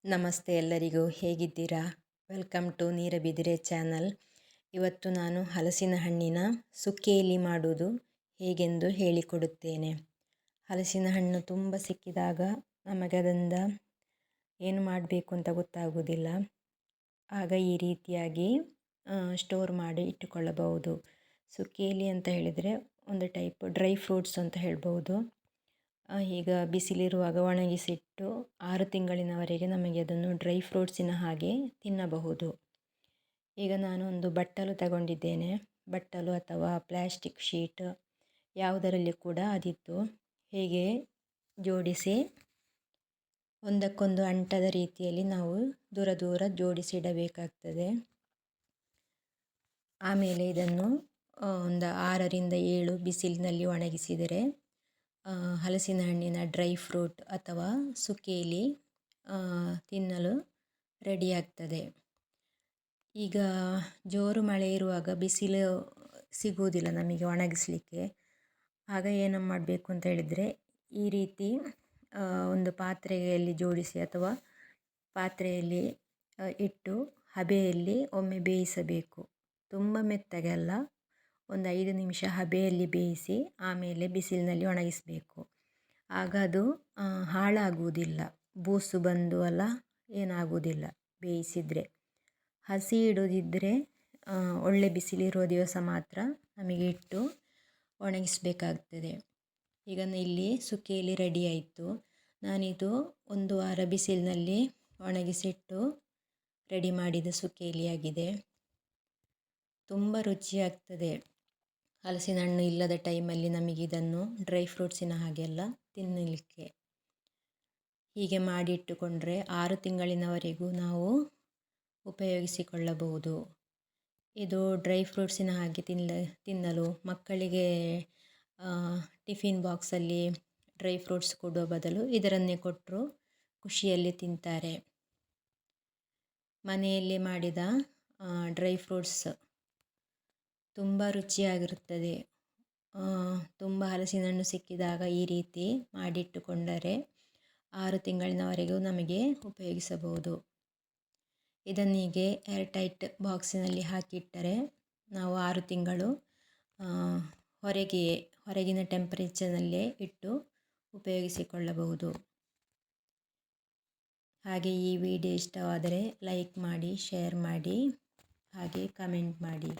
ನಮಸ್ತೆ ಎಲ್ಲರಿಗೂ, ಹೇಗಿದ್ದೀರಾ? Welcome to Neerabidire channel. ಇವತ್ತು ನಾನು ಹಲಸಿನ ಹಣ್ಣಿನ ಸುಕ್ಕೇಲಿ ಮಾಡುವುದು ಹೇಗೆಂದು ಹೇಳಿಕೊಡುತ್ತೇನೆ. ಹಲಸಿನ ಹಣ್ಣು ತುಂಬ ಸಿಕ್ಕಿದಾಗ ನಮಗೆ ಅದರಿಂದ ಏನು ಮಾಡಬೇಕು ಅಂತ ಗೊತ್ತಾಗುವುದಿಲ್ಲ. ಆಗ ಈ ರೀತಿಯಾಗಿ ಸ್ಟೋರ್ ಮಾಡಿ ಇಟ್ಟುಕೊಳ್ಳಬಹುದು. ಸುಕ್ಕೇಲಿ ಅಂತ ಹೇಳಿದರೆ ಒಂದು ಟೈಪ್ ಡ್ರೈ ಫ್ರೂಟ್ಸ್ ಅಂತ ಹೇಳ್ಬೋದು. ಈಗ ಬಿಸಿಲಿರುವಾಗ ಒಣಗಿಸಿಟ್ಟು 6 ತಿಂಗಳಿನವರೆಗೆ ನಮಗೆ ಅದನ್ನು ಡ್ರೈ ಫ್ರೂಟ್ಸಿನ ಹಾಗೆ ತಿನ್ನಬಹುದು. ಈಗ ನಾನು ಒಂದು ಬಟ್ಟಲು ತಗೊಂಡಿದ್ದೇನೆ. ಬಟ್ಟಲು ಅಥವಾ ಪ್ಲ್ಯಾಸ್ಟಿಕ್ ಶೀಟ್ ಯಾವುದರಲ್ಲಿ ಕೂಡ ಅದಿತ್ತು. ಹೇಗೆ ಜೋಡಿಸಿ ಒಂದಕ್ಕೊಂದು ಅಂಟದ ರೀತಿಯಲ್ಲಿ ನಾವು ದೂರ ದೂರ ಜೋಡಿಸಿಡಬೇಕಾಗ್ತದೆ. ಆಮೇಲೆ ಇದನ್ನು ಒಂದು 6ರಿಂದ 7 ಬಿಸಿಲಿನಲ್ಲಿ ಒಣಗಿಸಿದರೆ ಹಲಸಿನ ಹಣ್ಣಿನ ಡ್ರೈ ಫ್ರೂಟ್ ಅಥವಾ ಸುಕ್ಕೇಲಿ ತಿನ್ನಲು ರೆಡಿಯಾಗ್ತದೆ. ಈಗ ಜೋರು ಮಳೆ ಇರುವಾಗ ಬಿಸಿಲು ಸಿಗುವುದಿಲ್ಲ ನಮಗೆ ಒಣಗಿಸಲಿಕ್ಕೆ. ಆಗ ಏನು ಮಾಡಬೇಕು ಅಂತ ಹೇಳಿದರೆ ಈ ರೀತಿ ಒಂದು ಪಾತ್ರೆಯಲ್ಲಿ ಜೋಡಿಸಿ ಅಥವಾ ಪಾತ್ರೆಯಲ್ಲಿ ಇಟ್ಟು ಹಬೆಯಲ್ಲಿ ಒಮ್ಮೆ ಬೇಯಿಸಬೇಕು. ತುಂಬ ಮೆತ್ತಗೆ ಅಲ್ಲ, ಒಂದು 5 ನಿಮಿಷ ಹಬೆಯಲ್ಲಿ ಬೇಯಿಸಿ ಆಮೇಲೆ ಬಿಸಿಲಿನಲ್ಲಿ ಒಣಗಿಸಬೇಕು. ಆಗ ಅದು ಹಾಳಾಗುವುದಿಲ್ಲ, ಬೂಸು ಬಂದು ಅಲ್ಲ ಏನಾಗುವುದಿಲ್ಲ ಬೇಯಿಸಿದರೆ. ಹಸಿ ಇಡೋದಿದ್ದರೆ ಒಳ್ಳೆ ಬಿಸಿಲಿರುವ ದಿವಸ ಮಾತ್ರ ನಮಗೆ ಇಟ್ಟು ಒಣಗಿಸಬೇಕಾಗ್ತದೆ. ಈಗ ಇಲ್ಲಿ ಸುಕ್ಕೇಲಿ ರೆಡಿ ಆಯಿತು. ನಾನಿದು 1 ವಾರ ಬಿಸಿಲಿನಲ್ಲಿ ಒಣಗಿಸಿಟ್ಟು ರೆಡಿ ಮಾಡಿದ ಸುಕ್ಕೇಲಿಯಾಗಿದೆ. ತುಂಬ ರುಚಿಯಾಗ್ತದೆ. ಹಲಸಿನ ಹಣ್ಣು ಇಲ್ಲದ ಟೈಮಲ್ಲಿ ನಮಗೆ ಇದನ್ನು ಡ್ರೈ ಫ್ರೂಟ್ಸಿನ ಹಾಗೆಲ್ಲ ತಿನ್ನಲಿಕ್ಕೆ. ಹೀಗೆ ಮಾಡಿಟ್ಟುಕೊಂಡ್ರೆ 6 ತಿಂಗಳಿನವರೆಗೂ ನಾವು ಉಪಯೋಗಿಸಿಕೊಳ್ಳಬಹುದು. ಇದು ಡ್ರೈ ಫ್ರೂಟ್ಸಿನ ಹಾಗೆ ತಿನ್ನಲು ಮಕ್ಕಳಿಗೆ ಟಿಫಿನ್ ಬಾಕ್ಸಲ್ಲಿ ಡ್ರೈ ಫ್ರೂಟ್ಸ್ ಕೊಡುವ ಬದಲು ಇದರನ್ನೇ ಕೊಟ್ಟರು ಖುಷಿಯಲ್ಲಿ ತಿಂತಾರೆ. ಮನೆಯಲ್ಲೇ ಮಾಡಿದ ಡ್ರೈ ಫ್ರೂಟ್ಸ್ ತುಂಬ ರುಚಿಯಾಗಿರುತ್ತದೆ. ತುಂಬ ಹಲಸಿನ ಹಣ್ಣು ಸಿಕ್ಕಿದಾಗ ಈ ರೀತಿ ಮಾಡಿಟ್ಟುಕೊಂಡರೆ 6 ತಿಂಗಳಿನವರೆಗೂ ನಮಗೆ ಉಪಯೋಗಿಸಬಹುದು. ಇದನ್ನೀಗೆ ಏರ್ಟೈಟ್ ಬಾಕ್ಸಿನಲ್ಲಿ ಹಾಕಿಟ್ಟರೆ ನಾವು 6 ತಿಂಗಳು ಹೊರಗಿನ ಟೆಂಪರೇಚರ್ನಲ್ಲೇ ಇಟ್ಟು ಉಪಯೋಗಿಸಿಕೊಳ್ಳಬಹುದು. ಹಾಗೆ ಈ ವಿಡಿಯೋ ಇಷ್ಟವಾದರೆ ಲೈಕ್ ಮಾಡಿ, ಶೇರ್ ಮಾಡಿ, ಹಾಗೆ ಕಮೆಂಟ್ ಮಾಡಿ.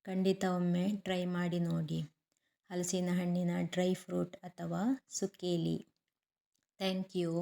ಖಂಡಿತ ಒಮ್ಮೆ ಟ್ರೈ ಮಾಡಿ ನೋಡಿ ಹಲಸಿನ ಹಣ್ಣಿನ ಡ್ರೈ ಫ್ರೂಟ್ ಅಥವಾ ಸುಕ್ಕೇಲಿ. Thank you.